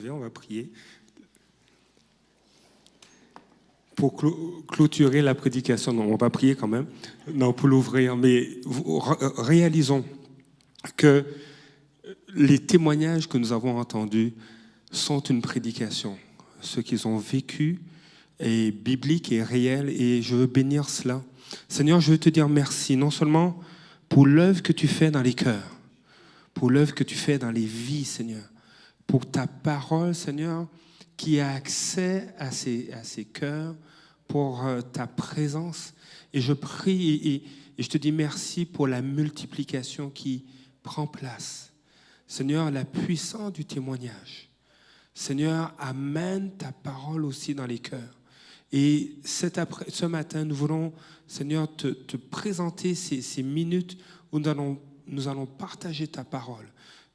On va prier pour clôturer la prédication. Non, on va prier quand même. Non, pour l'ouvrir. Mais réalisons que les témoignages que nous avons entendus sont une prédication. Ce qu'ils ont vécu est biblique et réel, et je veux bénir cela. Seigneur, je veux te dire merci, non seulement pour l'œuvre que tu fais dans les cœurs, pour l'œuvre que tu fais dans les vies, Seigneur, pour ta parole, Seigneur, qui a accès à ces cœurs, pour ta présence. Et je prie et je te dis merci pour la multiplication qui prend place. Seigneur, la puissance du témoignage. Seigneur, amène ta parole aussi dans les cœurs. Et ce matin, nous voulons, Seigneur, te présenter ces minutes où nous allons partager ta parole.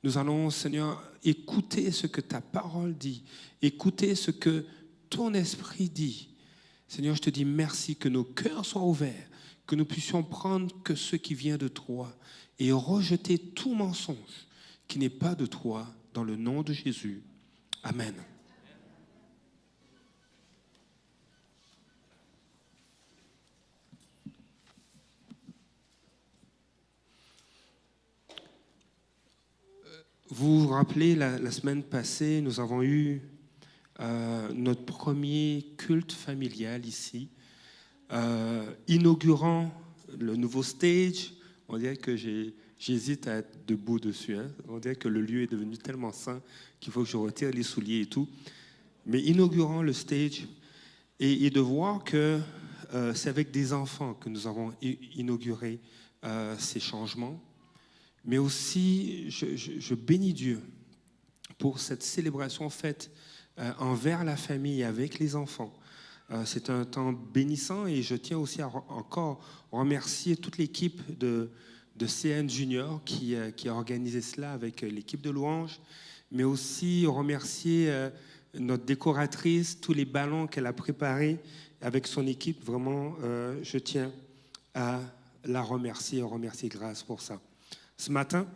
Nous allons, Seigneur, écouter ce que ta parole dit, écouter ce que ton esprit dit. Seigneur, je te dis merci, que nos cœurs soient ouverts, que nous puissions prendre que ce qui vient de toi et rejeter tout mensonge qui n'est pas de toi, dans le nom de Jésus. Amen. Vous vous rappelez, la semaine passée, nous avons eu notre premier culte familial ici, inaugurant le nouveau stage. On dirait que j'hésite à être debout dessus. Hein. On dirait que le lieu est devenu tellement saint qu'il faut que je retire les souliers et tout. Mais inaugurant le stage et de voir que c'est avec des enfants que nous avons inauguré ces changements. Mais aussi, je bénis Dieu pour cette célébration faite envers la famille, avec les enfants. C'est un temps bénissant et je tiens aussi à encore remercier toute l'équipe de CN Junior qui a organisé cela avec l'équipe de louange, mais aussi remercier notre décoratrice, tous les ballons qu'elle a préparés avec son équipe. Vraiment, je tiens à la remercier grâce pour ça. Ce matin,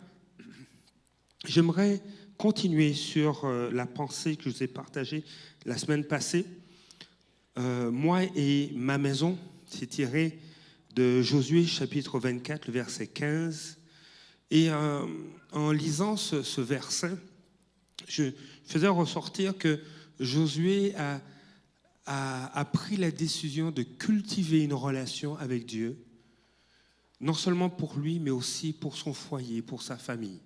j'aimerais continuer sur la pensée que je vous ai partagée la semaine passée. Moi et ma maison, c'est tiré de Josué chapitre 24, le verset 15. Et en lisant ce verset, je faisais ressortir que Josué a pris la décision de cultiver une relation avec Dieu, non seulement pour lui, mais aussi pour son foyer, pour sa famille.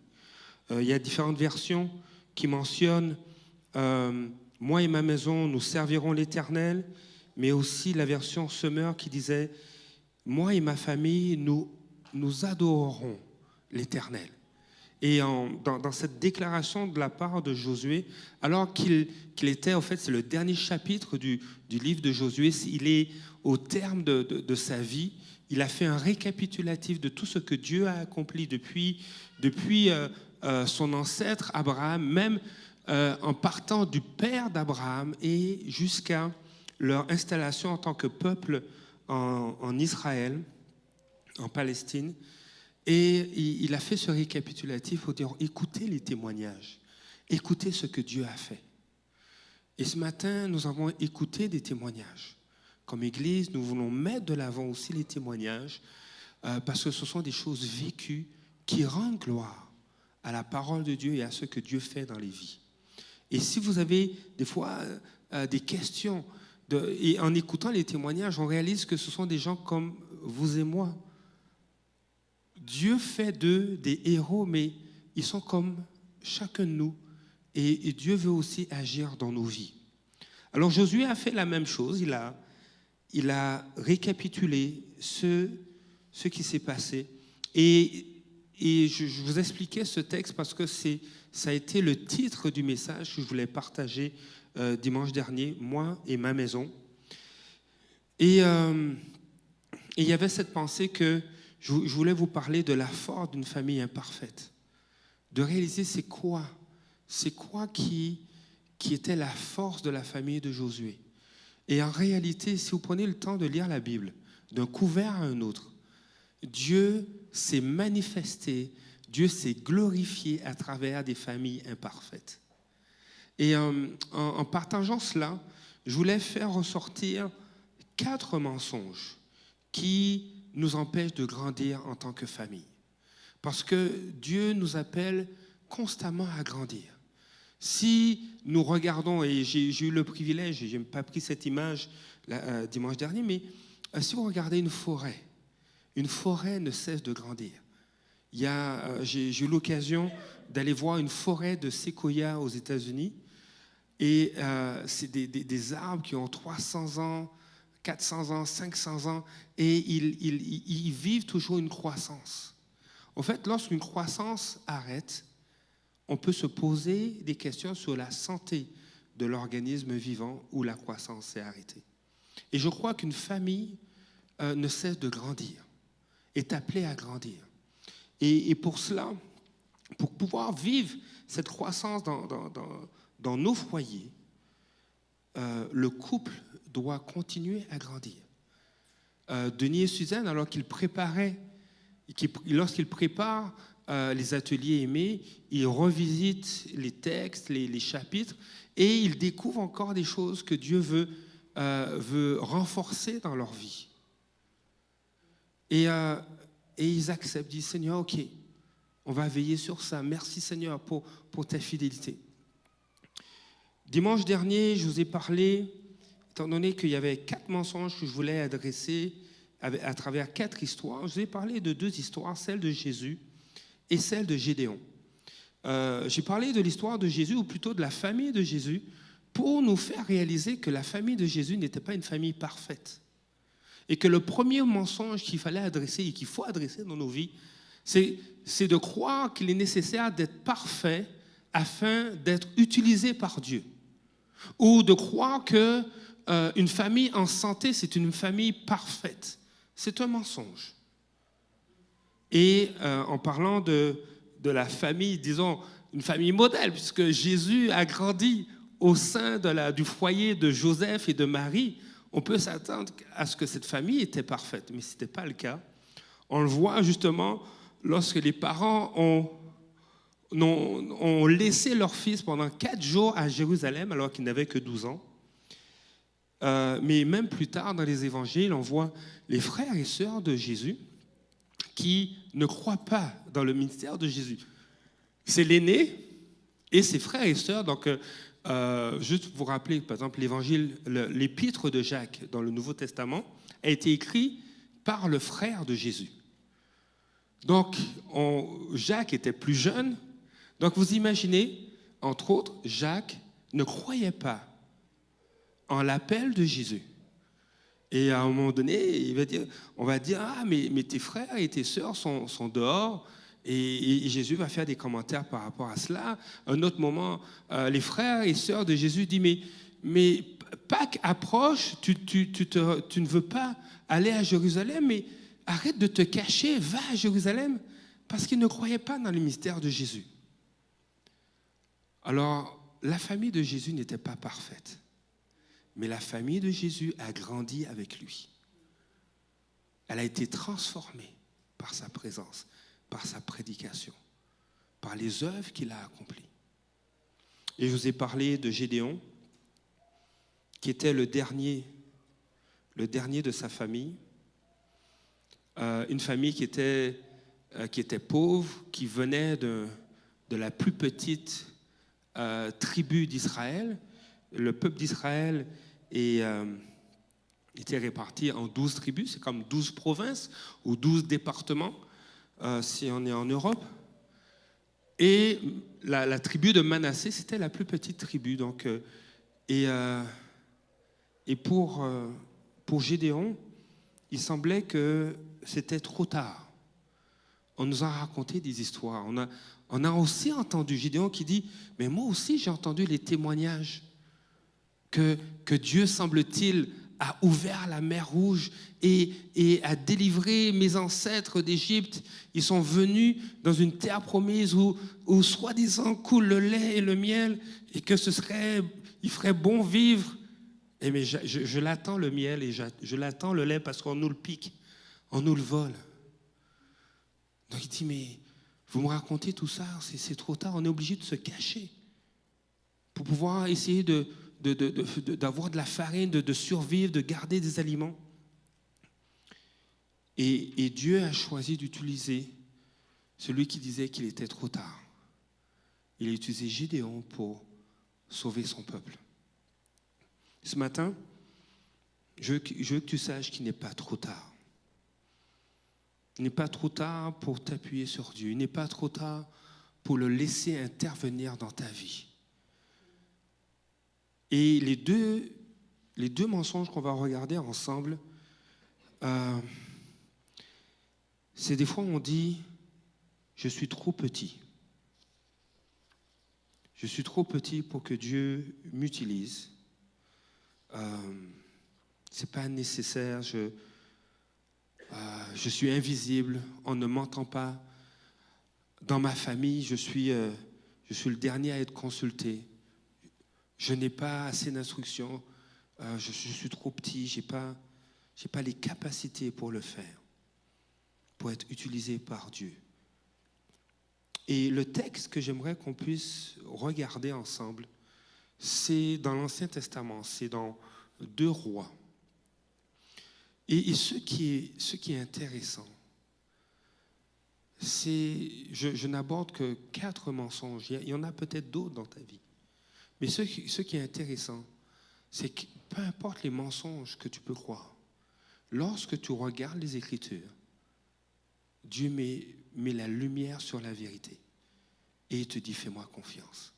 Il y a différentes versions qui mentionnent « Moi et ma maison, nous servirons l'Éternel », mais aussi la version Semeur qui disait « Moi et ma famille, nous adorerons l'Éternel ». Et dans cette déclaration de la part de Josué, alors qu'il était, en fait, c'est le dernier chapitre du livre de Josué, il est au terme de sa vie, il a fait un récapitulatif de tout ce que Dieu a accompli depuis son ancêtre Abraham, même en partant du père d'Abraham et jusqu'à leur installation en tant que peuple en Israël, en Palestine. Et il a fait ce récapitulatif pour dire, écoutez les témoignages, écoutez ce que Dieu a fait. Et ce matin, nous avons écouté des témoignages. Comme Église, nous voulons mettre de l'avant aussi les témoignages parce que ce sont des choses vécues qui rendent gloire à la parole de Dieu et à ce que Dieu fait dans les vies. Et si vous avez des fois des questions, et en écoutant les témoignages, on réalise que ce sont des gens comme vous et moi. Dieu fait d'eux des héros, mais ils sont comme chacun de nous. Et Dieu veut aussi agir dans nos vies. Alors Josué a fait la même chose. Il a récapitulé ce qui s'est passé. Et je vous expliquais ce texte parce que ça a été le titre du message que je voulais partager dimanche dernier, moi et ma maison. Et il y avait cette pensée que je voulais vous parler de la force d'une famille imparfaite. De réaliser c'est quoi qui était la force de la famille de Josué. Et en réalité, si vous prenez le temps de lire la Bible, d'un couvert à un autre, Dieu s'est manifesté, Dieu s'est glorifié à travers des familles imparfaites. Et en partageant cela, je voulais faire ressortir 4 mensonges qui nous empêchent de grandir en tant que famille. Parce que Dieu nous appelle constamment à grandir. Si nous regardons, et j'ai eu le privilège, et je n'ai pas pris cette image dimanche dernier, mais si vous regardez une forêt ne cesse de grandir. J'ai eu l'occasion d'aller voir une forêt de séquoias aux États-Unis, et c'est des arbres qui ont 300 ans, 400 ans, 500 ans, et ils vivent toujours une croissance. En fait, lorsqu'une croissance arrête, on peut se poser des questions sur la santé de l'organisme vivant où la croissance s'est arrêtée. Et je crois qu'une famille ne cesse de grandir, est appelée à grandir. Et pour cela, pour pouvoir vivre cette croissance dans nos foyers, le couple doit continuer à grandir. Denis et Suzanne, lorsqu'ils préparent les ateliers aimés, ils revisitent les textes, les chapitres, et ils découvrent encore des choses que Dieu veut renforcer dans leur vie. Et ils acceptent, disent, Seigneur, ok, on va veiller sur ça. Merci Seigneur pour ta fidélité. Dimanche dernier, je vous ai parlé, étant donné qu'il y avait 4 mensonges que je voulais adresser à travers 4 histoires, je vous ai parlé de 2 histoires, celle de Jésus et celle de Gédéon. J'ai parlé de l'histoire de Jésus, ou plutôt de la famille de Jésus, pour nous faire réaliser que la famille de Jésus n'était pas une famille parfaite. Et que le premier mensonge qu'il fallait adresser et qu'il faut adresser dans nos vies, c'est de croire qu'il est nécessaire d'être parfait afin d'être utilisé par Dieu. Ou de croire qu'une famille en santé, c'est une famille parfaite. C'est un mensonge. Et en parlant de la famille, disons, une famille modèle, puisque Jésus a grandi au sein du foyer de Joseph et de Marie, on peut s'attendre à ce que cette famille était parfaite, mais ce n'était pas le cas. On le voit justement lorsque les parents ont laissé leur fils pendant 4 jours à Jérusalem, alors qu'il n'avait que 12 ans. Mais même plus tard, dans les évangiles, on voit les frères et sœurs de Jésus qui ne croient pas dans le ministère de Jésus. C'est l'aîné et ses frères et sœurs. Donc, juste pour vous rappeler, par exemple, l'épître de Jacques dans le Nouveau Testament a été écrit par le frère de Jésus. Donc, Jacques était plus jeune. Donc, vous imaginez, entre autres, Jacques ne croyait pas en l'appel de Jésus. Et à un moment donné, on va dire, ah, mais tes frères et tes sœurs sont dehors, et Jésus va faire des commentaires par rapport à cela. À un autre moment, les frères et sœurs de Jésus disent, mais Pâques approche, tu ne veux pas aller à Jérusalem, mais arrête de te cacher, va à Jérusalem, parce qu'ils ne croyaient pas dans le mystère de Jésus. Alors, la famille de Jésus n'était pas parfaite. Mais la famille de Jésus a grandi avec lui. Elle a été transformée par sa présence, par sa prédication, par les œuvres qu'il a accomplies. Et je vous ai parlé de Gédéon, qui était le dernier de sa famille. Une famille qui était pauvre, qui venait de la plus petite tribu d'Israël. Le peuple d'Israël était réparti en 12 tribus, c'est comme 12 provinces ou 12 départements, si on est en Europe. Et la tribu de Manassé, c'était la plus petite tribu. Donc, et pour Gédéon, il semblait que c'était trop tard. On nous a raconté des histoires. On a aussi entendu Gédéon qui dit, mais moi aussi j'ai entendu les témoignages que Dieu, semble-t-il, a ouvert la mer Rouge et a délivré mes ancêtres d'Égypte. Ils sont venus dans une terre promise où soi-disant coule le lait et le miel, et que il ferait bon vivre. Et mais je l'attends le miel et je l'attends le lait parce qu'on nous le pique, on nous le vole. Donc il dit, mais vous me racontez tout ça, c'est trop tard, on est obligé de se cacher pour pouvoir essayer d'avoir de la farine, de survivre, de garder des aliments. Et Dieu a choisi d'utiliser celui qui disait qu'il était trop tard. Il a utilisé Gédéon pour sauver son peuple. Ce matin, je veux que tu saches qu'il n'est pas trop tard. Il n'est pas trop tard pour t'appuyer sur Dieu. Il n'est pas trop tard pour le laisser intervenir dans ta vie. Et les deux mensonges qu'on va regarder ensemble, c'est des fois on dit « je suis trop petit ». Je suis trop petit pour que Dieu m'utilise. Ce n'est pas nécessaire. Je suis invisible. On ne m'entend pas. Dans ma famille, je suis le dernier à être consulté. Je n'ai pas assez d'instructions. Je suis trop petit. Je n'ai pas les capacités pour le faire, pour être utilisé par Dieu. Et le texte que j'aimerais qu'on puisse regarder ensemble, c'est dans l'Ancien Testament, c'est dans 2 Rois. Et ce qui est intéressant, c'est, je n'aborde que 4 mensonges. Il y en a peut-être d'autres dans ta vie. Mais ce qui est intéressant, c'est que peu importe les mensonges que tu peux croire, lorsque tu regardes les Écritures, Dieu met la lumière sur la vérité et il te dit « fais-moi confiance ».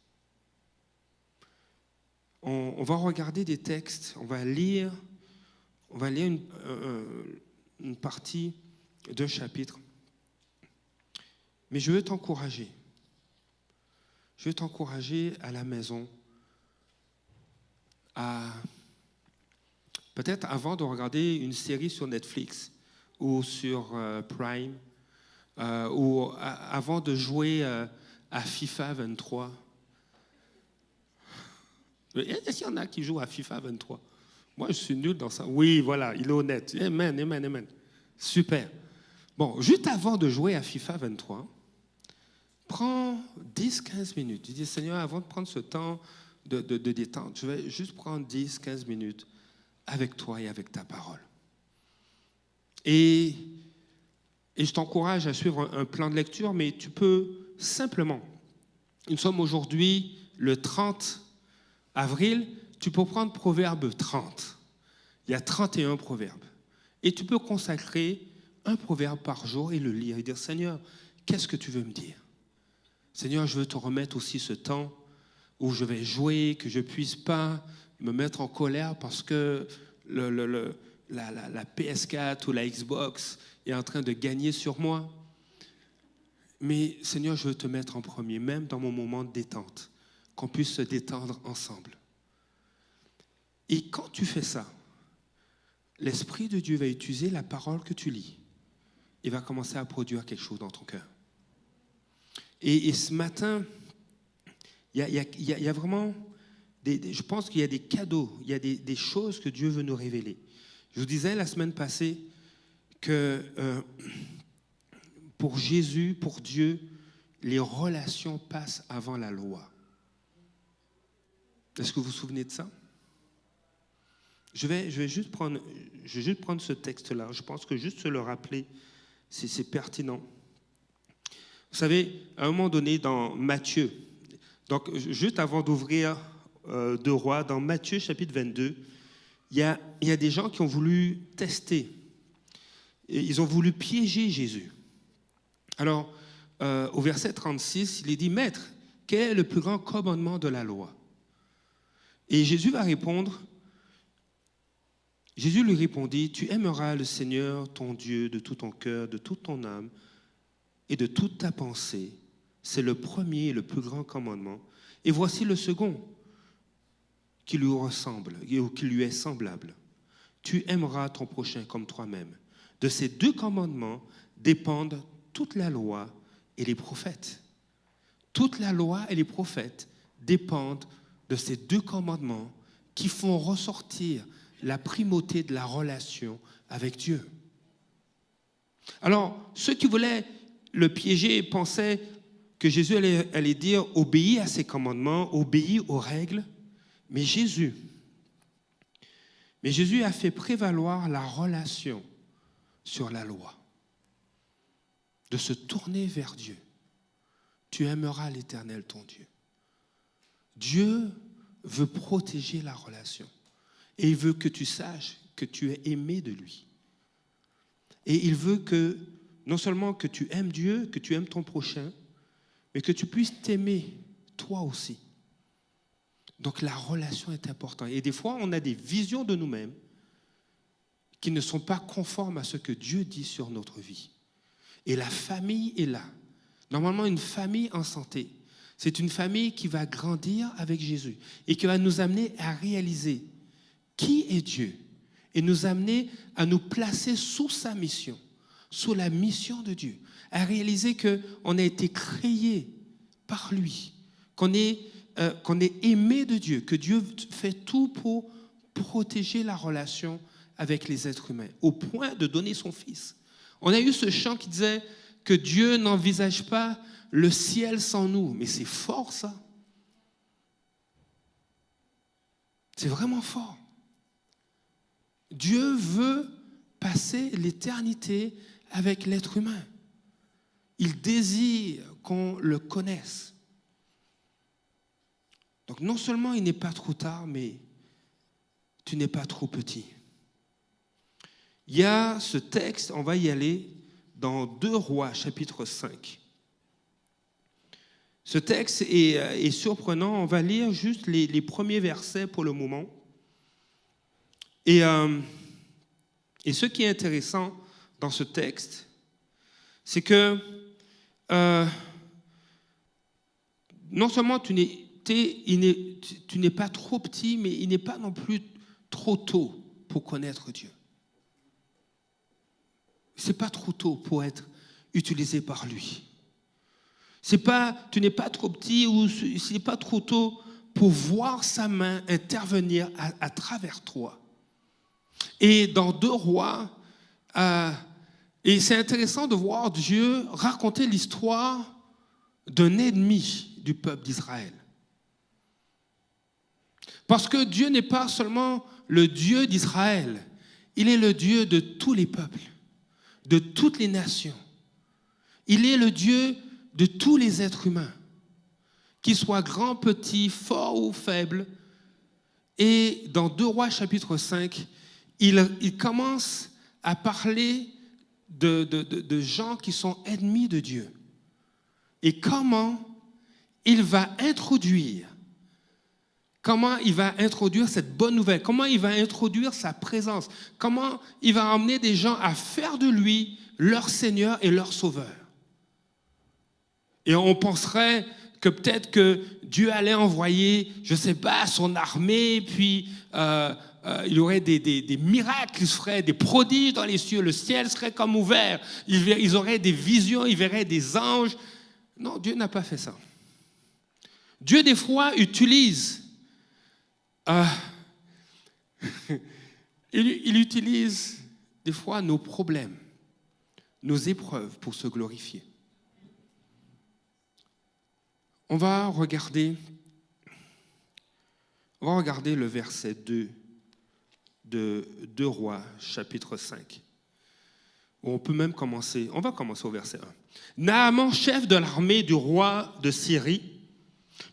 On va regarder des textes, on va lire une partie d'un chapitre. Mais je veux t'encourager. Je veux t'encourager à la maison, peut-être avant de regarder une série sur Netflix ou sur Prime, ou avant de jouer à FIFA 23. Est-ce qu'il y en a qui jouent à FIFA 23? Moi, je suis nul dans ça. Oui, voilà, il est honnête. Amen, amen, amen. Super. Bon, juste avant de jouer à FIFA 23, prends 10-15 minutes. Tu dis, Seigneur, avant de prendre ce temps de détente, je vais juste prendre 10-15 minutes avec toi et avec ta parole. Et je t'encourage à suivre un plan de lecture, mais tu peux simplement, nous sommes aujourd'hui le 30 avril, tu peux prendre Proverbe 30. Il y a 31 proverbes. Et tu peux consacrer un proverbe par jour et le lire et dire, Seigneur, qu'est-ce que tu veux me dire? Seigneur, je veux te remettre aussi ce temps où je vais jouer, que je ne puisse pas me mettre en colère parce que la PS4 ou la Xbox est en train de gagner sur moi. Mais Seigneur, je veux te mettre en premier, même dans mon moment de détente, qu'on puisse se détendre ensemble. Et quand tu fais ça, l'Esprit de Dieu va utiliser la parole que tu lis et va commencer à produire quelque chose dans ton cœur. Et ce matin, il y a vraiment, je pense qu'il y a des cadeaux, il y a des choses que Dieu veut nous révéler. Je vous disais la semaine passée que pour Jésus, pour Dieu, les relations passent avant la loi. Est-ce que vous vous souvenez de ça? Je vais juste prendre ce texte-là. Je pense que juste se le rappeler, c'est pertinent. Vous savez, à un moment donné, dans Matthieu, donc juste avant d'ouvrir 2 Rois, dans Matthieu chapitre 22, il y a des gens qui ont voulu tester. Et ils ont voulu piéger Jésus. Alors, au verset 36, il est dit, « Maître, quel est le plus grand commandement de la loi ?» Et Jésus va répondre, Jésus lui répondit, « Tu aimeras le Seigneur, ton Dieu, de tout ton cœur, de toute ton âme et de toute ta pensée. C'est le premier et le plus grand commandement. Et voici le second, qui lui ressemble, ou qui lui est semblable. Tu aimeras ton prochain comme toi-même. De ces 2 commandements dépendent toute la loi et les prophètes. » Toute la loi et les prophètes dépendent de ces 2 commandements qui font ressortir la primauté de la relation avec Dieu. Alors, ceux qui voulaient le piéger pensaient, que Jésus allait dire « obéis à ses commandements, obéis aux règles ». Mais Jésus a fait prévaloir la relation sur la loi, de se tourner vers Dieu. Tu aimeras l'Éternel, ton Dieu. Dieu veut protéger la relation et il veut que tu saches que tu es aimé de lui. Et il veut que, non seulement que tu aimes Dieu, que tu aimes ton prochain, mais que tu puisses t'aimer toi aussi. Donc la relation est importante. Et des fois, on a des visions de nous-mêmes qui ne sont pas conformes à ce que Dieu dit sur notre vie. Et la famille est là. Normalement, une famille en santé, c'est une famille qui va grandir avec Jésus et qui va nous amener à réaliser qui est Dieu et nous amener à nous placer sous sa mission, sous la mission de Dieu, à réaliser qu'on a été créé par lui, qu'on est aimé de Dieu, que Dieu fait tout pour protéger la relation avec les êtres humains, au point de donner son Fils. On a eu ce chant qui disait que Dieu n'envisage pas le ciel sans nous. Mais c'est fort, ça. C'est vraiment fort. Dieu veut passer l'éternité avec l'être humain. Il désire qu'on le connaisse. Donc non seulement il n'est pas trop tard, mais tu n'es pas trop petit. Il y a ce texte, on va y aller, dans 2 Rois, chapitre 5. Ce texte est surprenant, on va lire juste les premiers versets pour le moment. Et ce qui est intéressant dans ce texte, c'est que non seulement tu n'es pas trop petit, mais il n'est pas non plus trop tôt pour connaître Dieu. C'est pas trop tôt pour être utilisé par lui. Tu n'es pas trop petit ou c'est pas trop tôt pour voir sa main intervenir à travers toi. Et dans 2 Rois, et c'est intéressant de voir Dieu raconter l'histoire d'un ennemi du peuple d'Israël. Parce que Dieu n'est pas seulement le Dieu d'Israël, il est le Dieu de tous les peuples, de toutes les nations. Il est le Dieu de tous les êtres humains, qu'ils soient grands, petits, forts ou faibles. Et dans 2 Rois chapitre 5, il commence à parler de gens qui sont ennemis de Dieu. Et comment il va introduire cette bonne nouvelle, comment il va introduire sa présence, comment il va emmener des gens à faire de lui leur Seigneur et leur Sauveur. Et on penserait que peut-être que Dieu allait envoyer, je ne sais pas, son armée, puis il y aurait des miracles qui se feraient, des prodiges dans les cieux, le ciel serait comme ouvert, ils auraient des visions, ils verraient des anges. Non, Dieu n'a pas fait ça. Dieu, des fois, utilise il utilise des fois nos problèmes, nos épreuves pour se glorifier. On va regarder le verset 2 de 2 Rois, chapitre 5. On peut même commencer, on va commencer au verset 1. Naaman, chef de l'armée du roi de Syrie,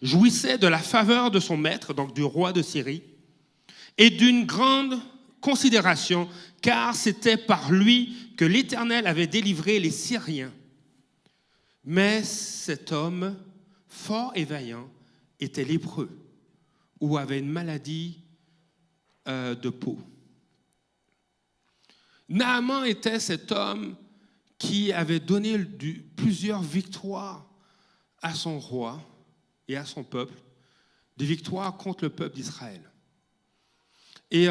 jouissait de la faveur de son maître, donc du roi de Syrie, et d'une grande considération, car c'était par lui que l'Éternel avait délivré les Syriens. Mais cet homme, fort et vaillant, était lépreux ou avait une maladie de peau. Naaman était cet homme qui avait donné plusieurs victoires à son roi et à son peuple, des victoires contre le peuple d'Israël. Et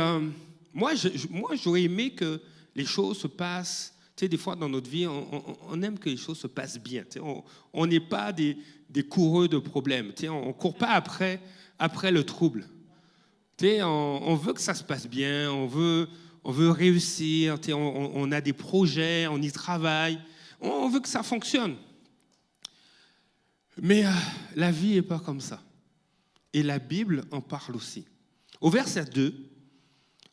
moi, j'aurais aimé que les choses se passent. Tu sais, des fois dans notre vie, on aime que les choses se passent bien. Tu sais, on n'est pas des coureux de problèmes. Tu sais, on ne court pas après le trouble. Tu sais, on veut que ça se passe bien, on veut réussir, tu sais, on a des projets, on y travaille, on veut que ça fonctionne. Mais la vie n'est pas comme ça. Et la Bible en parle aussi. Au verset 2,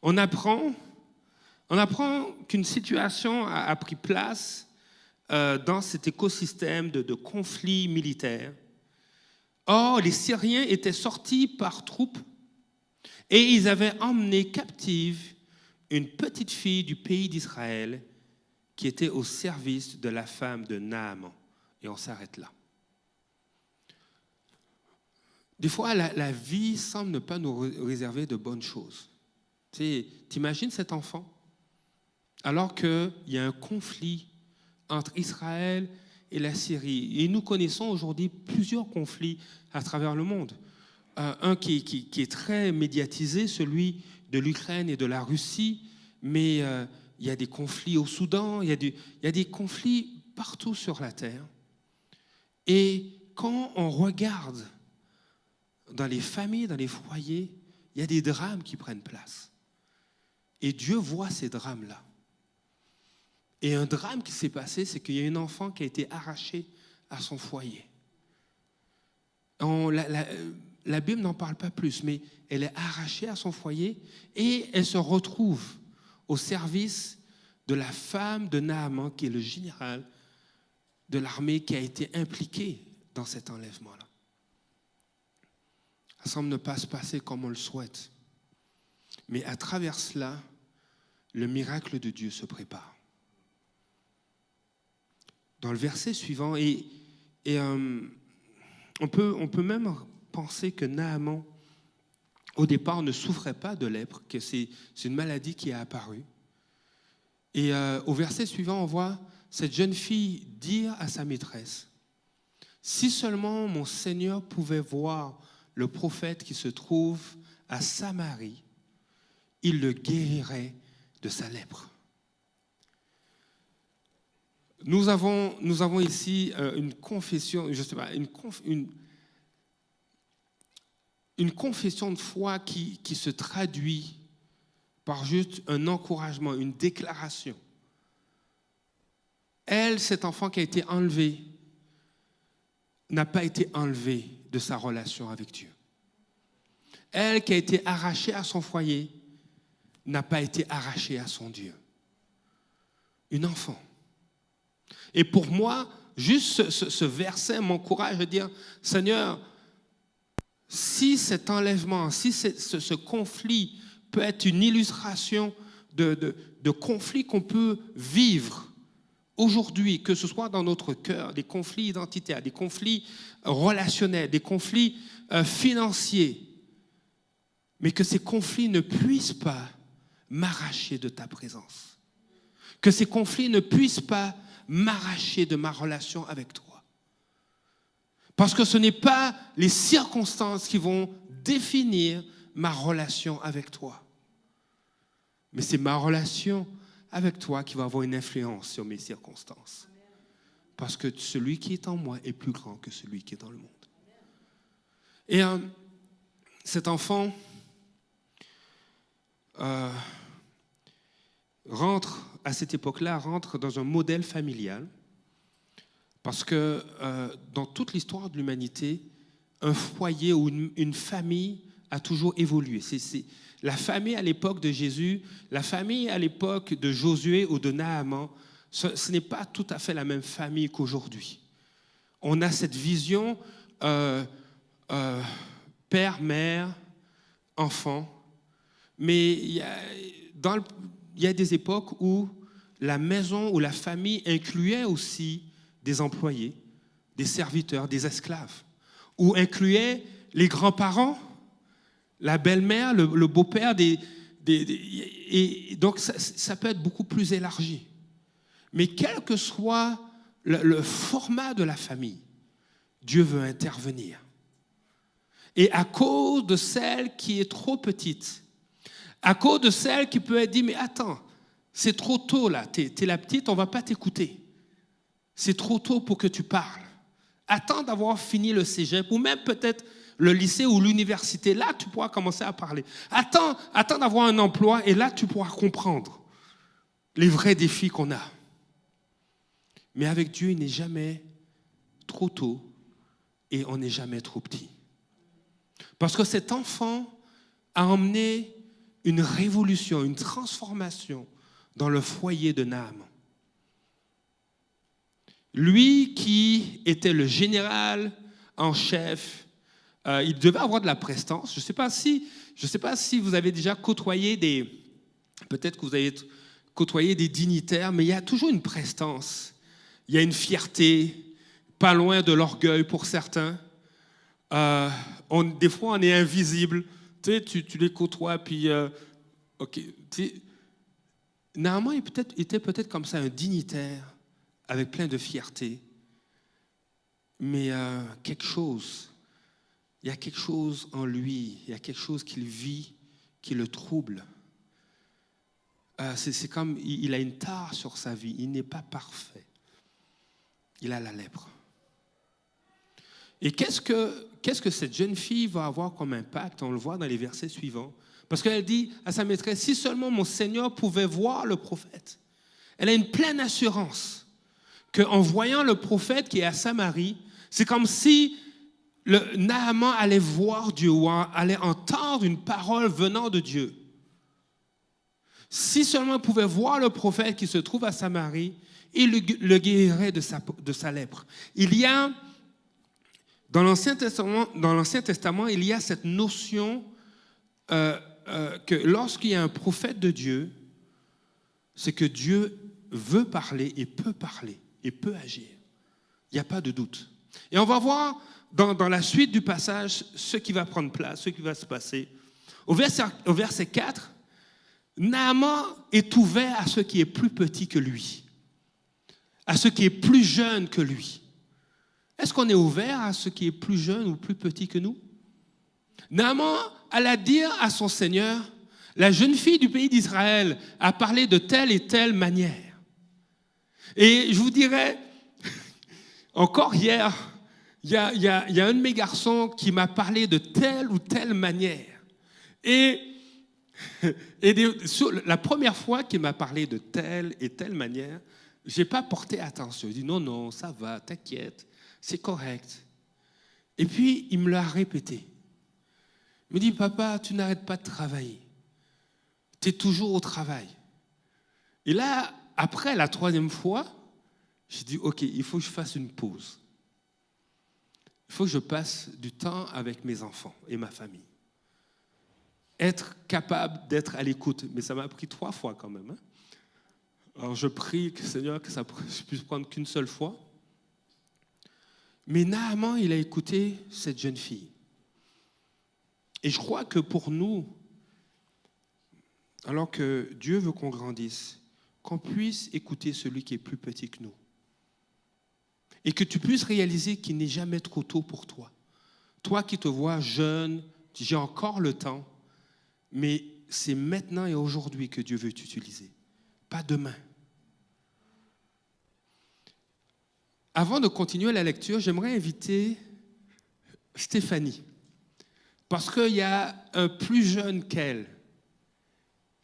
on apprend qu'une situation a pris place dans cet écosystème de conflits militaires. Or, les Syriens étaient sortis par troupes et ils avaient emmené captive une petite fille du pays d'Israël qui était au service de la femme de Naaman. Et on s'arrête là. Des fois, la vie semble ne pas nous réserver de bonnes choses. T'imagines cet enfant, alors qu'il y a un conflit entre Israël et la Syrie. Et nous connaissons aujourd'hui plusieurs conflits à travers le monde. Un qui est très médiatisé, celui de l'Ukraine et de la Russie, mais il y a des conflits au Soudan, il y a des conflits partout sur la terre. Et quand on regarde dans les familles, dans les foyers, il y a des drames qui prennent place. Et Dieu voit ces drames-là. Et un drame qui s'est passé, c'est qu'il y a un enfant qui a été arraché à son foyer. La Bible n'en parle pas plus, mais elle est arrachée à son foyer et elle se retrouve au service de la femme de Naaman, qui est le général de l'armée qui a été impliqué dans cet enlèvement-là. Ça semble ne pas se passer comme on le souhaite. Mais à travers cela, le miracle de Dieu se prépare. Dans le verset suivant, on peut même penser que Naaman, au départ, ne souffrait pas de lèpre, que c'est une maladie qui est apparue. Et au verset suivant, on voit cette jeune fille dire à sa maîtresse, « Si seulement mon Seigneur pouvait voir le prophète qui se trouve à Samarie, il le guérirait de sa lèpre. » Nous avons ici une confession, je sais pas, une confession de foi qui se traduit par juste un encouragement, une déclaration. Elle, cet enfant qui a été enlevé, n'a pas été enlevé de sa relation avec Dieu. Elle qui a été arrachée à son foyer, n'a pas été arrachée à son Dieu. Une enfant. Et pour moi, juste ce verset m'encourage à dire, Seigneur, si cet enlèvement, si ce conflit peut être une illustration de conflits qu'on peut vivre aujourd'hui, que ce soit dans notre cœur, des conflits identitaires, des conflits relationnels, des conflits financiers, mais que ces conflits ne puissent pas m'arracher de ta présence. Que ces conflits ne puissent pas m'arracher de ma relation avec toi. Parce que ce n'est pas les circonstances qui vont définir ma relation avec toi. Mais c'est ma relation avec toi qui va avoir une influence sur mes circonstances. Parce que celui qui est en moi est plus grand que celui qui est dans le monde. Et cet enfant rentre, à cette époque-là, rentre dans un modèle familial. Parce que dans toute l'histoire de l'humanité, un foyer ou une famille a toujours évolué. C'est la famille à l'époque de Jésus, la famille à l'époque de Josué ou de Naaman, ce n'est pas tout à fait la même famille qu'aujourd'hui. On a cette vision père, mère, enfant, mais il y a des époques où la maison ou la famille incluait aussi des employés, des serviteurs, des esclaves, ou incluait les grands-parents, la belle-mère, le beau-père, et donc ça peut être beaucoup plus élargi. Mais quel que soit le format de la famille, Dieu veut intervenir. Et à cause de celle qui est trop petite, à cause de celle qui peut être dit, mais attends, c'est trop tôt là, t'es la petite, on ne va pas t'écouter. C'est trop tôt pour que tu parles. Attends d'avoir fini le cégep ou même peut-être le lycée ou l'université. Là, tu pourras commencer à parler. Attends d'avoir un emploi et là, tu pourras comprendre les vrais défis qu'on a. Mais avec Dieu, il n'est jamais trop tôt et on n'est jamais trop petit. Parce que cet enfant a emmené une révolution, une transformation dans le foyer de Naaman. Lui qui était le général en chef, il devait avoir de la prestance. Je ne sais pas si vous avez déjà côtoyé peut-être que vous avez côtoyé des dignitaires, mais il y a toujours une prestance. Il y a une fierté, pas loin de l'orgueil pour certains. Des fois, on est invisible. Tu les côtoies, puis... Naaman était peut-être comme ça, un dignitaire, avec plein de fierté. Mais il y a quelque chose en lui, il y a quelque chose qu'il vit qui le trouble. C'est comme, il a une tare sur sa vie, il n'est pas parfait. Il a la lèpre. Et qu'est-ce que cette jeune fille va avoir comme impact? On le voit dans les versets suivants. Parce qu'elle dit à sa maîtresse, si seulement mon Seigneur pouvait voir le prophète. Elle a une pleine assurance qu'en voyant le prophète qui est à Samarie, c'est comme si Naaman allait voir Dieu ou allait entendre une parole venant de Dieu. Si seulement il pouvait voir le prophète qui se trouve à Samarie, il le guérirait de sa lèpre. Il y a, dans l'Ancien Testament, il y a cette notion que lorsqu'il y a un prophète de Dieu, c'est que Dieu veut parler et peut agir. Il n'y a pas de doute. Et on va voir dans la suite du passage ce qui va prendre place, ce qui va se passer. Au verset 4, Naaman est ouvert à ce qui est plus petit que lui, à ce qui est plus jeune que lui. Est-ce qu'on est ouvert à ce qui est plus jeune ou plus petit que nous? Naaman alla dire à son Seigneur, la jeune fille du pays d'Israël a parlé de telle et telle manière. Et je vous dirais, encore hier, il y a un de mes garçons qui m'a parlé de telle ou telle manière. Et la première fois qu'il m'a parlé de telle et telle manière, je n'ai pas porté attention. Je dis non, ça va, t'inquiète, c'est correct. Et puis, il me l'a répété. Il me dit, papa, tu n'arrêtes pas de travailler. Tu es toujours au travail. Et là, après la troisième fois, j'ai dit, OK, il faut que je fasse une pause. Il faut que je passe du temps avec mes enfants et ma famille. Être capable d'être à l'écoute. Mais ça m'a pris 3 fois quand même. Alors je prie, Seigneur, que ça puisse prendre qu'une seule fois. Mais Naaman, il a écouté cette jeune fille. Et je crois que pour nous, alors que Dieu veut qu'on grandisse, qu'on puisse écouter celui qui est plus petit que nous. Et que tu puisses réaliser qu'il n'est jamais trop tôt pour toi. Toi qui te vois jeune, j'ai encore le temps, mais c'est maintenant et aujourd'hui que Dieu veut t'utiliser, pas demain. Avant de continuer la lecture, j'aimerais inviter Stéphanie, parce qu'il y a un plus jeune qu'elle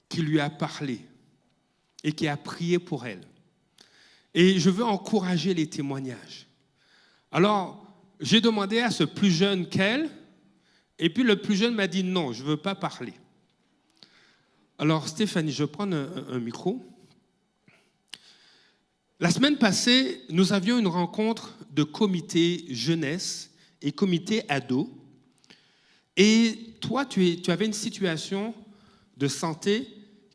qui lui a parlé et qui a prié pour elle. Et je veux encourager les témoignages. Alors, j'ai demandé à ce plus jeune qu'elle, et puis le plus jeune m'a dit non, je ne veux pas parler. Alors, Stéphanie, je vais prendre un micro. La semaine passée, nous avions une rencontre de comité jeunesse et comité ado. Et toi, tu avais une situation de santé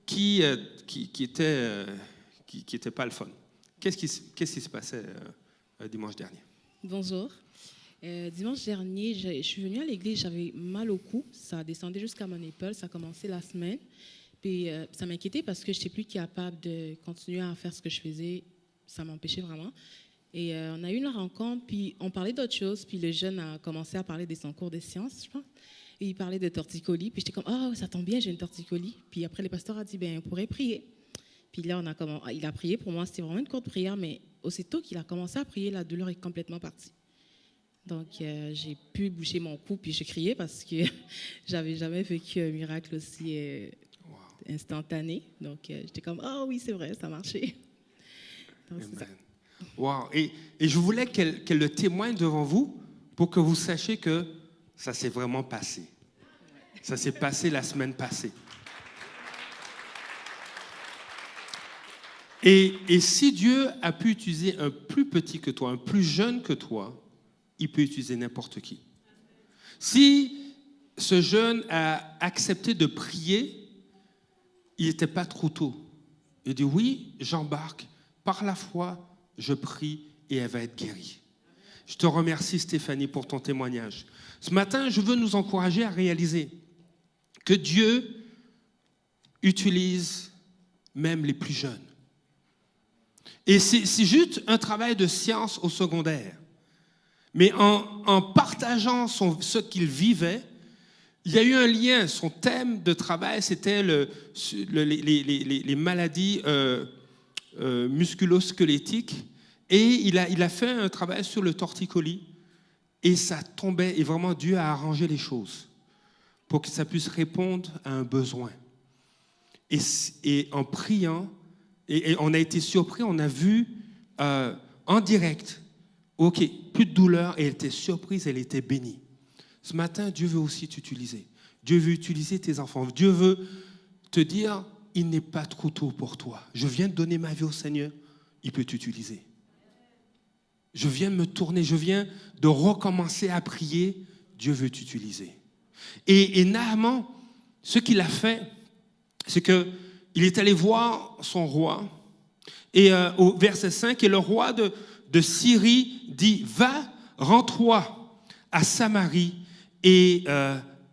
qui était pas le fun. Qu'est-ce qui se passait dimanche dernier? Bonjour. Dimanche dernier, je suis venue à l'église, j'avais mal au cou. Ça descendait jusqu'à mon épaule, ça a commencé la semaine. Puis ça m'inquiétait parce que je n'étais plus capable de continuer à faire ce que je faisais. Ça m'empêchait vraiment. Et on a eu une rencontre, puis on parlait d'autre chose. Puis le jeune a commencé à parler de son cours de sciences, je pense. Et il parlait de torticolis. Puis j'étais comme, oh, ça tombe bien, j'ai une torticolis. Puis après, le pasteur a dit, ben, on pourrait prier. Puis là, il a prié. Pour moi, c'était vraiment une courte prière, mais aussitôt qu'il a commencé à prier, la douleur est complètement partie. Donc, j'ai pu boucher mon cou, puis je criais parce que j'avais jamais vécu un miracle aussi instantané. Donc, j'étais comme, oh oui, c'est vrai, ça a marché. Donc, c'est ça. Wow. Et je voulais qu'elle le témoigne devant vous pour que vous sachiez que ça s'est vraiment passé. Ça s'est passé la semaine passée. Et si Dieu a pu utiliser un plus petit que toi, un plus jeune que toi, il peut utiliser n'importe qui. Si ce jeune a accepté de prier, il n'était pas trop tôt. Il dit oui, j'embarque, par la foi, je prie et elle va être guérie. Je te remercie Stéphanie pour ton témoignage. Ce matin, je veux nous encourager à réaliser que Dieu utilise même les plus jeunes. Et c'est juste un travail de science au secondaire. Mais en partageant ce qu'il vivait, il y a eu un lien. Son thème de travail, c'était les maladies musculo-squelettiques. Et il a fait un travail sur le torticolis. Et ça tombait. Et vraiment, Dieu a arrangé les choses pour que ça puisse répondre à un besoin. Et en priant, et on a été surpris, on a vu en direct, ok, plus de douleur, et elle était surprise, elle était bénie. Ce matin, Dieu veut aussi t'utiliser. Dieu veut utiliser tes enfants. Dieu veut te dire, il n'est pas trop tôt pour toi. Je viens de donner ma vie au Seigneur, il peut t'utiliser. Je viens de me tourner, je viens de recommencer à prier, Dieu veut t'utiliser. Et Naaman, ce qu'il a fait, c'est qu'il est allé voir son roi, et au verset 5, et le roi de Syrie dit, va, rends-toi à Samarie, et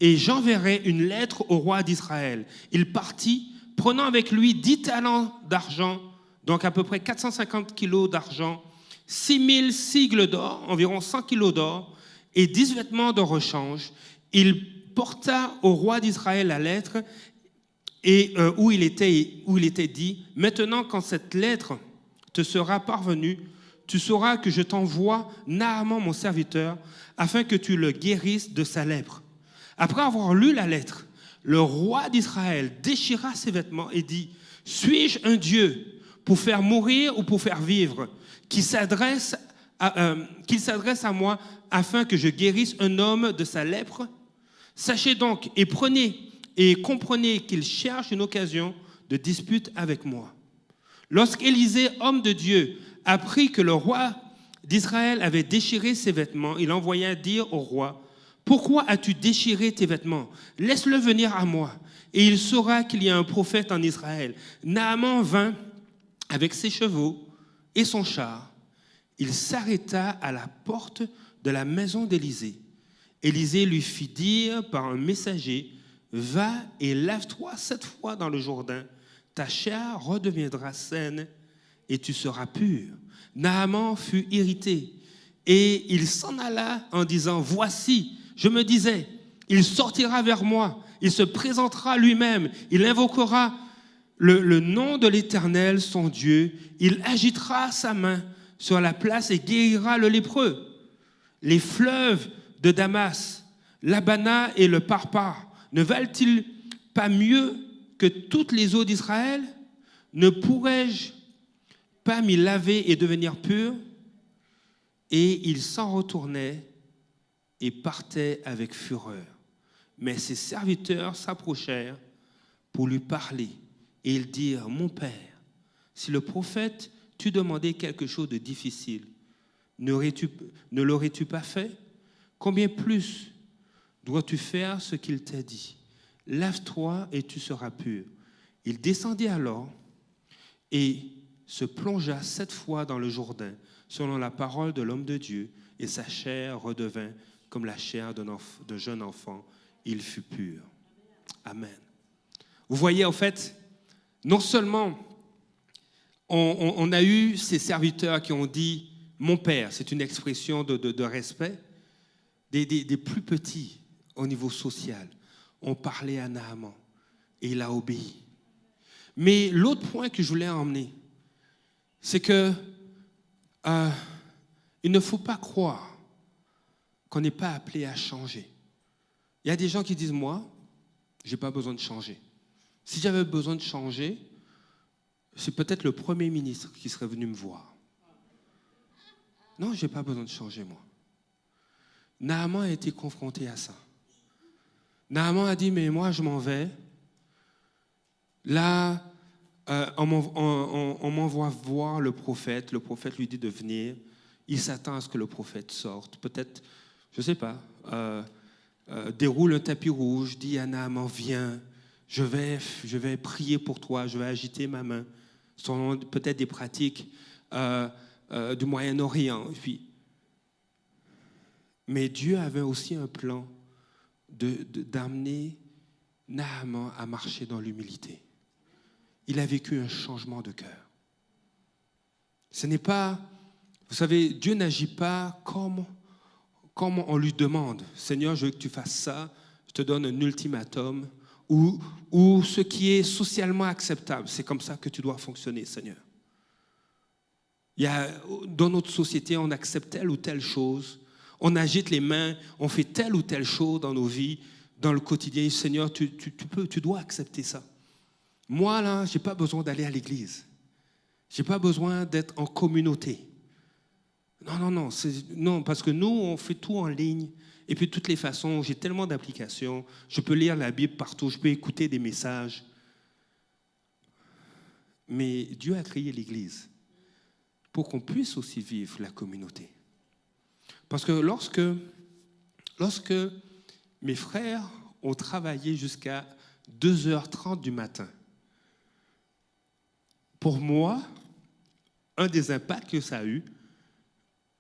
j'enverrai une lettre au roi d'Israël. Il partit, prenant avec lui 10 talents d'argent, donc à peu près 450 kilos d'argent, 6000 sigles d'or, environ 100 kilos d'or, et 10 vêtements de rechange. Il porta au roi d'Israël la lettre, et où il était dit, maintenant quand cette lettre te sera parvenue, tu sauras que je t'envoie Naaman mon serviteur, afin que tu le guérisses de sa lèpre. Après avoir lu la lettre, le roi d'Israël déchira ses vêtements et dit, suis-je un Dieu pour faire mourir ou pour faire vivre, qu'il s'adresse à moi afin que je guérisse un homme de sa lèpre? Sachez donc et comprenez qu'il cherche une occasion de dispute avec moi. Lorsqu'Élisée, homme de Dieu, apprit que le roi d'Israël avait déchiré ses vêtements, il envoya dire au roi, « Pourquoi as-tu déchiré tes vêtements? Laisse-le venir à moi, et il saura qu'il y a un prophète en Israël. » Naaman vint avec ses chevaux et son char. Il s'arrêta à la porte de la maison d'Élisée. Élisée lui fit dire par un messager, « Va et lave-toi 7 fois dans le Jourdain, ta chair redeviendra saine et tu seras pur. » Naaman fut irrité et il s'en alla en disant, « Voici, je me disais, il sortira vers moi, il se présentera lui-même, il invoquera le nom de l'Éternel, son Dieu, il agitera sa main sur la place et guérira le lépreux. Les fleuves de Damas, l'Abana et le Parpar, ne valent-ils pas mieux que toutes les eaux d'Israël? Ne pourrais-je pas m'y laver et devenir pur? » Et il s'en retournait et partait avec fureur. Mais ses serviteurs s'approchèrent pour lui parler. Et ils dirent, « Mon père, si le prophète t'eût demandé quelque chose de difficile, ne l'aurais-tu pas fait? Combien plus dois-tu faire ce qu'il t'a dit? Lave-toi et tu seras pur. » Il descendit alors et se plongea 7 fois dans le Jourdain, selon la parole de l'homme de Dieu, et sa chair redevint comme la chair d'un jeune enfant. Il fut pur. Amen. Vous voyez, en fait, non seulement on a eu ces serviteurs qui ont dit « mon père », c'est une expression de respect, des plus petits au niveau social, ont parlé à Naaman et il a obéi. Mais l'autre point que je voulais emmener, c'est que il ne faut pas croire qu'on n'est pas appelé à changer. Il y a des gens qui disent, moi, je n'ai pas besoin de changer. Si j'avais besoin de changer, c'est peut-être le Premier ministre qui serait venu me voir. Non, je n'ai pas besoin de changer, moi. Naaman a été confronté à ça. Naaman a dit, mais moi je m'en vais. Là, on m'envoie voir le prophète lui dit de venir. Il s'attend à ce que le prophète sorte. Peut-être, je ne sais pas, déroule un tapis rouge, dit à Naaman, viens, je vais prier pour toi, je vais agiter ma main. Ce sont peut-être des pratiques du Moyen-Orient. Mais Dieu avait aussi un plan d'amener Naaman à marcher dans l'humilité. Il a vécu un changement de cœur. Ce n'est pas, vous savez, Dieu n'agit pas comme on lui demande. Seigneur, je veux que tu fasses ça, je te donne un ultimatum, ou ce qui est socialement acceptable. C'est comme ça que tu dois fonctionner, Seigneur. Dans notre société, on accepte telle ou telle chose, on agite les mains, on fait telle ou telle chose dans nos vies, dans le quotidien. Seigneur, tu dois accepter ça. Moi, là, je n'ai pas besoin d'aller à l'église. Je n'ai pas besoin d'être en communauté. Non, parce que nous, on fait tout en ligne. Et puis, de toutes les façons, j'ai tellement d'applications. Je peux lire la Bible partout, je peux écouter des messages. Mais Dieu a créé l'Église pour qu'on puisse aussi vivre la communauté. Parce que lorsque mes frères ont travaillé jusqu'à 2h30 du matin, pour moi, un des impacts que ça a eu,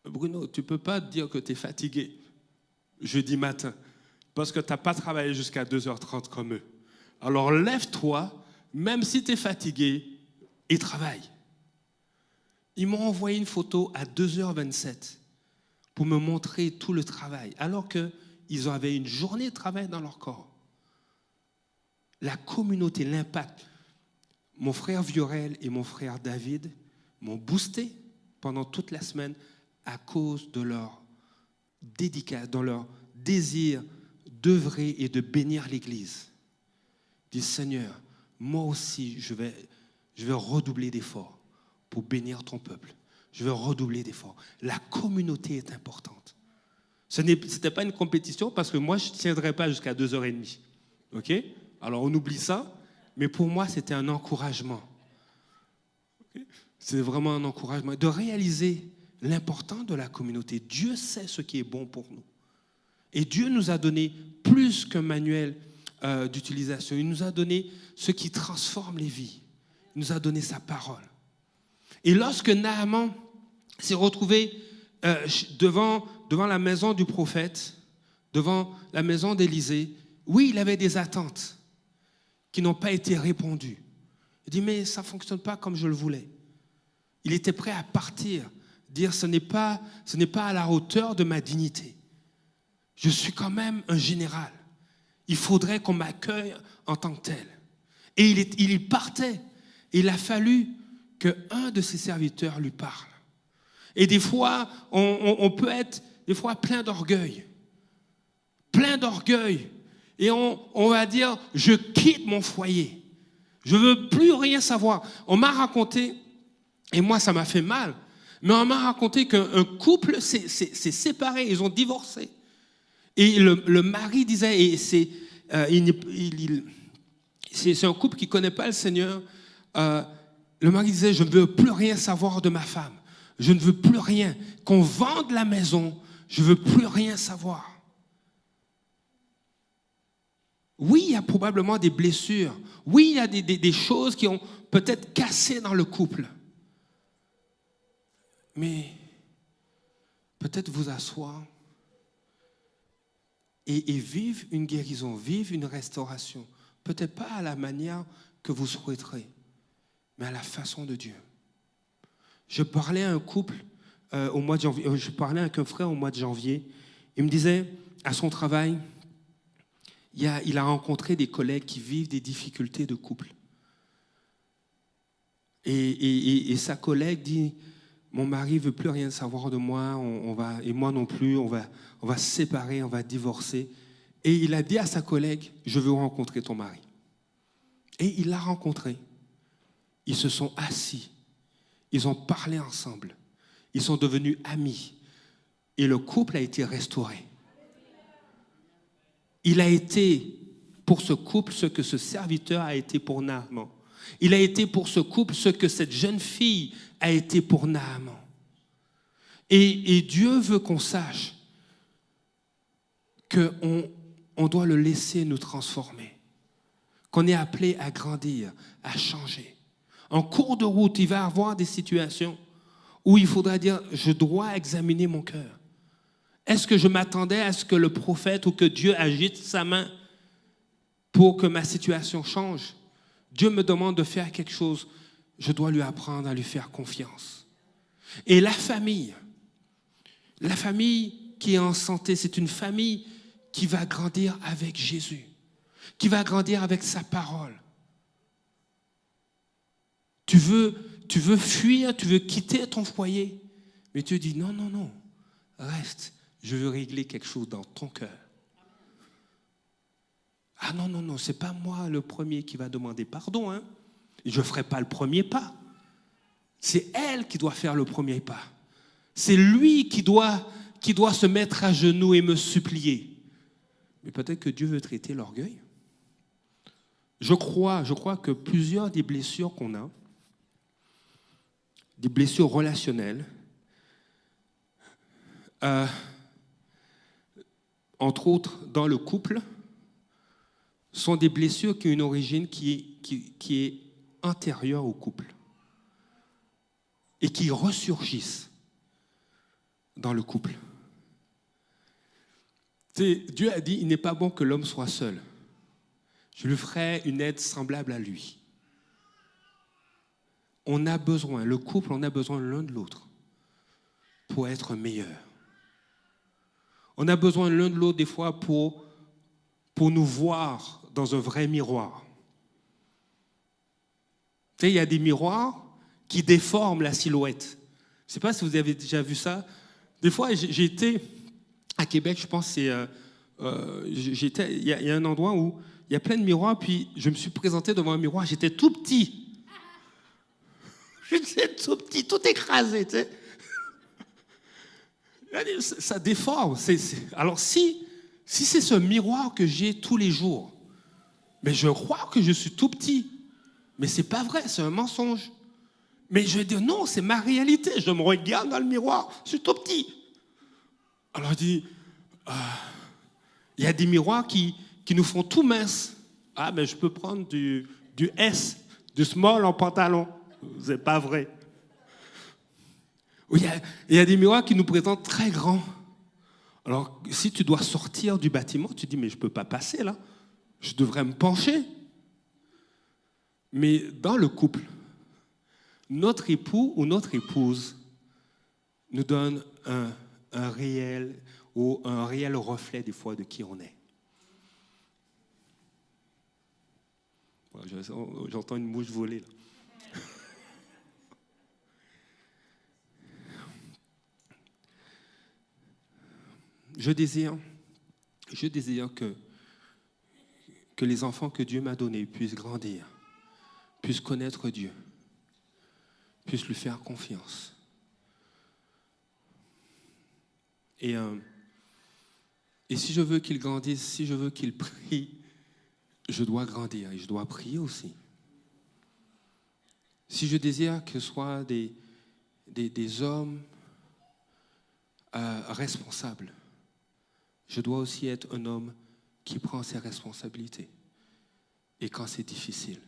Bruno, tu ne peux pas te dire que tu es fatigué jeudi matin parce que tu n'as pas travaillé jusqu'à 2h30 comme eux. Alors lève-toi, même si tu es fatigué, et travaille. Ils m'ont envoyé une photo à 2h27 pour me montrer tout le travail, alors qu'ils avaient une journée de travail dans leur corps. La communauté, l'impact. Mon frère Viorel et mon frère David m'ont boosté pendant toute la semaine à cause de leur dédicace, dans leur désir d'œuvrer et de bénir l'Église. Dis Seigneur, moi aussi je vais redoubler d'efforts pour bénir ton peuple. Je vais redoubler d'efforts. La communauté est importante. Ce n'était pas une compétition parce que moi je ne tiendrai pas jusqu'à 2h30. Ok? Alors on oublie ça. Mais pour moi, c'était un encouragement. C'est vraiment un encouragement de réaliser l'importance de la communauté. Dieu sait ce qui est bon pour nous. Et Dieu nous a donné plus qu'un manuel d'utilisation. Il nous a donné ce qui transforme les vies. Il nous a donné sa parole. Et lorsque Naaman s'est retrouvé devant la maison du prophète, devant la maison d'Élisée, oui, il avait des attentes qui n'ont pas été répondues. Il dit, mais ça ne fonctionne pas comme je le voulais. Il était prêt à partir, dire, ce n'est pas à la hauteur de ma dignité. Je suis quand même un général. Il faudrait qu'on m'accueille en tant que tel. Et il partait. Et il a fallu qu'un de ses serviteurs lui parle. Et des fois, on peut être plein d'orgueil. Plein d'orgueil. Et on va dire, je quitte mon foyer. Je ne veux plus rien savoir. On m'a raconté, et moi ça m'a fait mal, mais on m'a raconté qu'un couple s'est séparé, ils ont divorcé. Et le mari disait, et c'est un couple qui ne connaît pas le Seigneur, le mari disait, je ne veux plus rien savoir de ma femme. Je ne veux plus rien. Qu'on vende la maison, je ne veux plus rien savoir. Oui, il y a probablement des blessures. Oui, il y a des choses qui ont peut-être cassé dans le couple. Mais peut-être vous asseoir et vivre une guérison, vivre une restauration. Peut-être pas à la manière que vous souhaiterez, mais à la façon de Dieu. Je parlais à un couple au mois de janvier. Je parlais avec un frère au mois de janvier. Il me disait, à son travail, il a rencontré des collègues qui vivent des difficultés de couple. Et sa collègue dit, mon mari ne veut plus rien savoir de moi, et moi non plus, on va se séparer, on va divorcer. Et il a dit à sa collègue, je veux rencontrer ton mari. Et il l'a rencontré. Ils se sont assis. Ils ont parlé ensemble. Ils sont devenus amis. Et le couple a été restauré. Il a été pour ce couple ce que ce serviteur a été pour Naaman. Il a été pour ce couple ce que cette jeune fille a été pour Naaman. Et Dieu veut qu'on sache qu'on doit le laisser nous transformer, qu'on est appelé à grandir, à changer. En cours de route, il va y avoir des situations où il faudra dire, je dois examiner mon cœur. Est-ce que je m'attendais à ce que le prophète ou que Dieu agite sa main pour que ma situation change? Dieu me demande de faire quelque chose, je dois lui apprendre à lui faire confiance. Et la famille qui est en santé, c'est une famille qui va grandir avec Jésus, qui va grandir avec sa parole. Tu veux fuir, tu veux quitter ton foyer, mais Dieu dit non, reste, je veux régler quelque chose dans ton cœur. Ah non, c'est pas moi le premier qui va demander pardon, hein. Je ne ferai pas le premier pas. C'est elle qui doit faire le premier pas. C'est lui qui doit se mettre à genoux et me supplier. Mais peut-être que Dieu veut traiter l'orgueil. Je crois que plusieurs des blessures qu'on a, des blessures relationnelles, entre autres dans le couple, sont des blessures qui ont une origine qui est antérieure au couple et qui ressurgissent dans le couple. Dieu a dit, il n'est pas bon que l'homme soit seul. Je lui ferai une aide semblable à lui. On a besoin, le couple, on a besoin l'un de l'autre pour être meilleur. On a besoin l'un de l'autre des fois pour nous voir dans un vrai miroir. Tu sais, il y a des miroirs qui déforment la silhouette. Je ne sais pas si vous avez déjà vu ça. Des fois, j'ai été à Québec, je pense, il y a un endroit où il y a plein de miroirs, puis je me suis présenté devant un miroir, j'étais tout petit. J'étais tout petit, tout écrasé, tu sais. Ça déforme. Alors si c'est ce miroir que j'ai tous les jours, mais je crois que je suis tout petit. Mais c'est pas vrai, c'est un mensonge. Mais je vais dire non, c'est ma réalité. Je me regarde dans le miroir, je suis tout petit. Alors je dis, il y a des miroirs qui nous font tout mince. Ah, mais je peux prendre du S, du small en pantalon. C'est pas vrai. Il y a des miroirs qui nous présentent très grands. Alors, si tu dois sortir du bâtiment, tu dis, mais je ne peux pas passer là. Je devrais me pencher. Mais dans le couple, notre époux ou notre épouse nous donne un réel reflet des fois de qui on est. J'entends une mouche voler là. Je désire que les enfants que Dieu m'a donnés puissent grandir, puissent connaître Dieu, puissent lui faire confiance. Et si je veux qu'ils grandissent, si je veux qu'ils prient, je dois grandir et je dois prier aussi. Si je désire que ce soient des hommes responsables, je dois aussi être un homme qui prend ses responsabilités. Et quand c'est difficile.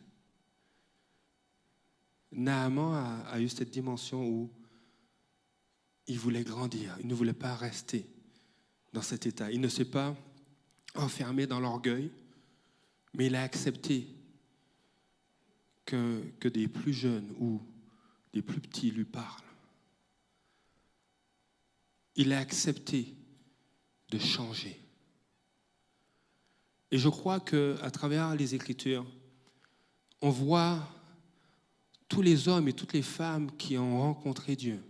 Naaman a eu cette dimension où il voulait grandir. Il ne voulait pas rester dans cet état. Il ne s'est pas enfermé dans l'orgueil, mais il a accepté que des plus jeunes ou des plus petits lui parlent. Il a accepté de changer. Et je crois qu'à travers les Écritures, on voit tous les hommes et toutes les femmes qui ont rencontré Dieu,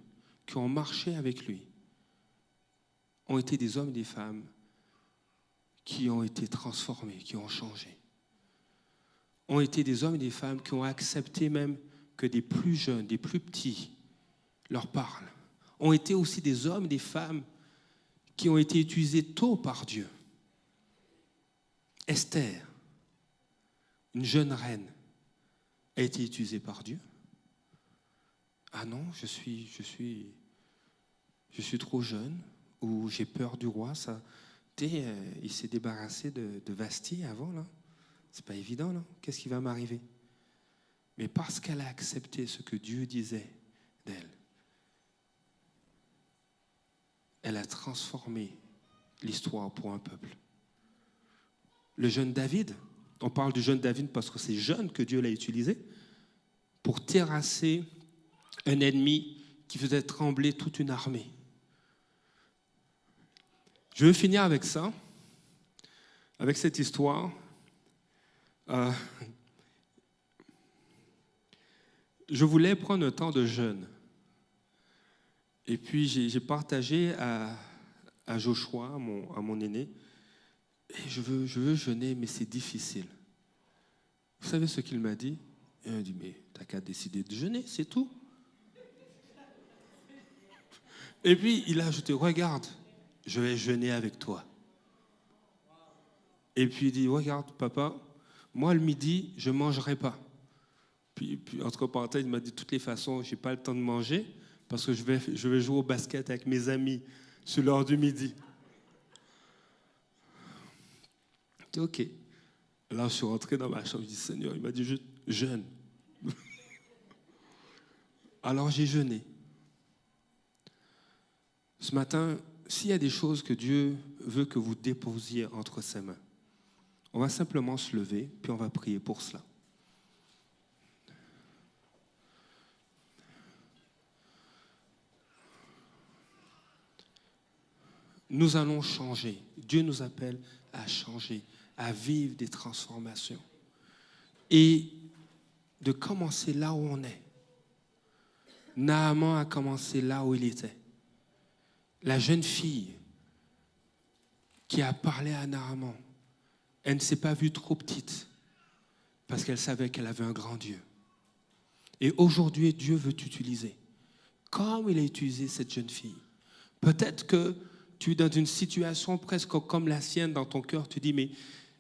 qui ont marché avec lui, ont été des hommes et des femmes qui ont été transformés, qui ont changé. Ont été des hommes et des femmes qui ont accepté même que des plus jeunes, des plus petits leur parlent. Ont été aussi des hommes et des femmes qui ont été utilisés tôt par Dieu. Esther, une jeune reine, a été utilisée par Dieu. Ah non, je suis trop jeune, ou j'ai peur du roi. Ça, il s'est débarrassé de Vasthi avant, là. C'est pas évident, là. Qu'est-ce qui va m'arriver? Mais parce qu'elle a accepté ce que Dieu disait d'elle, elle a transformé l'histoire pour un peuple. Le jeune David, on parle du jeune David parce que c'est jeune que Dieu l'a utilisé pour terrasser un ennemi qui faisait trembler toute une armée. Je veux finir avec ça, avec cette histoire. Je voulais prendre un temps de jeûne. Et puis j'ai partagé à Joshua, à mon aîné, et je veux jeûner, mais c'est difficile. Vous savez ce qu'il m'a dit? Il m'a dit, mais t'as qu'à décider de jeûner, c'est tout. Et puis il a ajouté, regarde, je vais jeûner avec toi. Et puis il dit, regarde papa, moi le midi, je ne mangerai pas. Puis entre parenthèses, il m'a dit, de toutes les façons, je n'ai pas le temps de manger parce que je vais jouer au basket avec mes amis sur l'heure du midi. J'ai dit, ok. Là, je suis rentré dans ma chambre, je dis, Seigneur, il m'a dit, jeûne. Alors j'ai jeûné. Ce matin, s'il y a des choses que Dieu veut que vous déposiez entre ses mains, on va simplement se lever, puis on va prier pour cela. Nous allons changer. Dieu nous appelle à changer, à vivre des transformations. Et de commencer là où on est. Naaman a commencé là où il était. La jeune fille qui a parlé à Naaman, elle ne s'est pas vue trop petite parce qu'elle savait qu'elle avait un grand Dieu. Et aujourd'hui, Dieu veut t'utiliser comme il a utilisé cette jeune fille. Peut-être que tu es dans une situation presque comme la sienne dans ton cœur. Tu dis, mais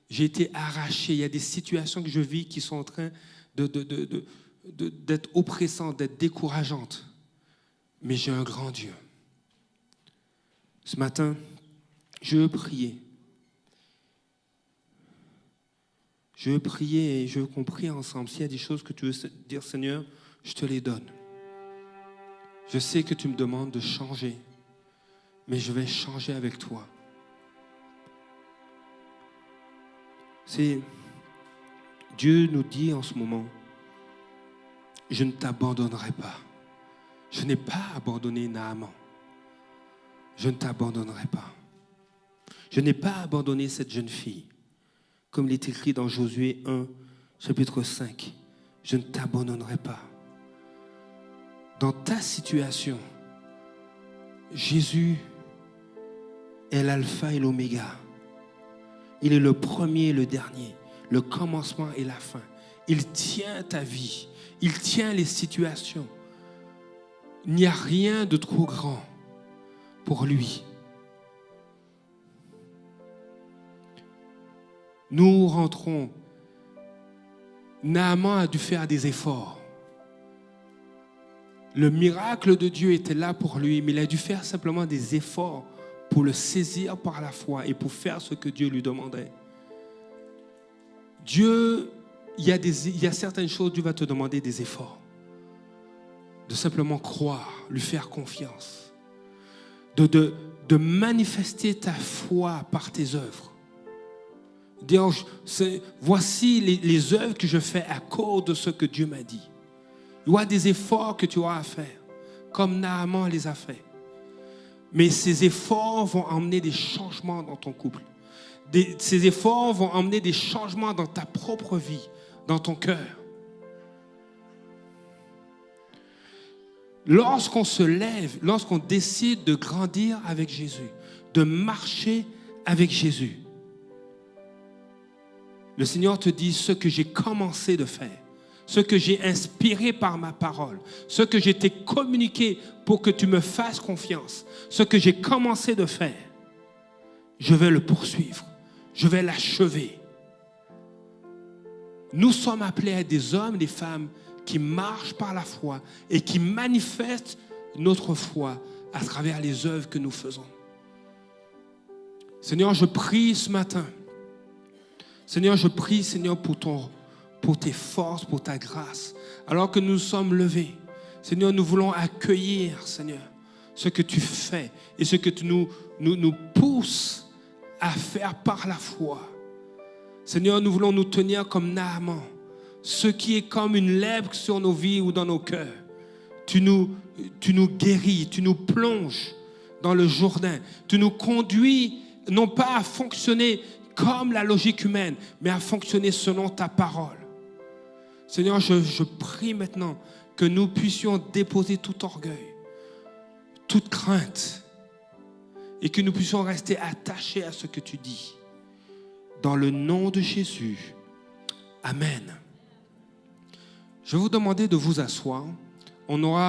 j'ai été arraché. Il y a des situations que je vis qui sont en train d'être oppressantes, d'être décourageantes. Mais j'ai un grand Dieu. Ce matin, je veux prier. Je veux prier et je veux qu'on prie ensemble. S'il y a des choses que tu veux dire, Seigneur, je te les donne. Je sais que tu me demandes de changer, mais je vais changer avec toi. Dieu nous dit en ce moment, je ne t'abandonnerai pas. Je n'ai pas abandonné Naaman. Je ne t'abandonnerai pas. Je n'ai pas abandonné cette jeune fille. Comme il est écrit dans Josué 1, chapitre 5. Je ne t'abandonnerai pas. Dans ta situation, Jésus est l'alpha et l'oméga. Il est le premier et le dernier, le commencement et la fin. Il tient ta vie. Il tient les situations. Il n'y a rien de trop grand pour lui. Nous rentrons. Naaman a dû faire des efforts. Le miracle de Dieu était là pour lui, mais il a dû faire simplement des efforts pour le saisir par la foi et pour faire ce que Dieu lui demandait. Dieu, il y a certaines choses, Dieu va te demander des efforts. De simplement croire, lui faire confiance. De manifester ta foi par tes œuvres. Dire, voici les œuvres que je fais à cause de ce que Dieu m'a dit. Il y a des efforts que tu auras à faire, comme Naaman les a fait. Mais ces efforts vont emmener des changements dans ton couple. Ces efforts vont emmener des changements dans ta propre vie, dans ton cœur. Lorsqu'on se lève, lorsqu'on décide de grandir avec Jésus, de marcher avec Jésus, le Seigneur te dit ce que j'ai commencé de faire, ce que j'ai inspiré par ma parole, ce que j'ai t'ai communiqué pour que tu me fasses confiance, ce que j'ai commencé de faire, je vais le poursuivre, je vais l'achever. Nous sommes appelés à être des hommes et des femmes qui marchent par la foi et qui manifestent notre foi à travers les œuvres que nous faisons. Seigneur, je prie ce matin. Seigneur, je prie, Seigneur, pour tes forces, pour ta grâce. Alors que nous sommes levés, Seigneur, nous voulons accueillir, Seigneur, ce que tu fais et ce que tu nous pousses à faire par la foi. Seigneur, nous voulons nous tenir comme Naaman, ce qui est comme une lèpre sur nos vies ou dans nos cœurs. Tu nous guéris, tu nous plonges dans le Jourdain. Tu nous conduis non pas à fonctionner comme la logique humaine, mais à fonctionner selon ta parole. Seigneur, je prie maintenant que nous puissions déposer tout orgueil, toute crainte, et que nous puissions rester attachés à ce que tu dis. Dans le nom de Jésus. Amen. Je vais vous demander de vous asseoir. On aura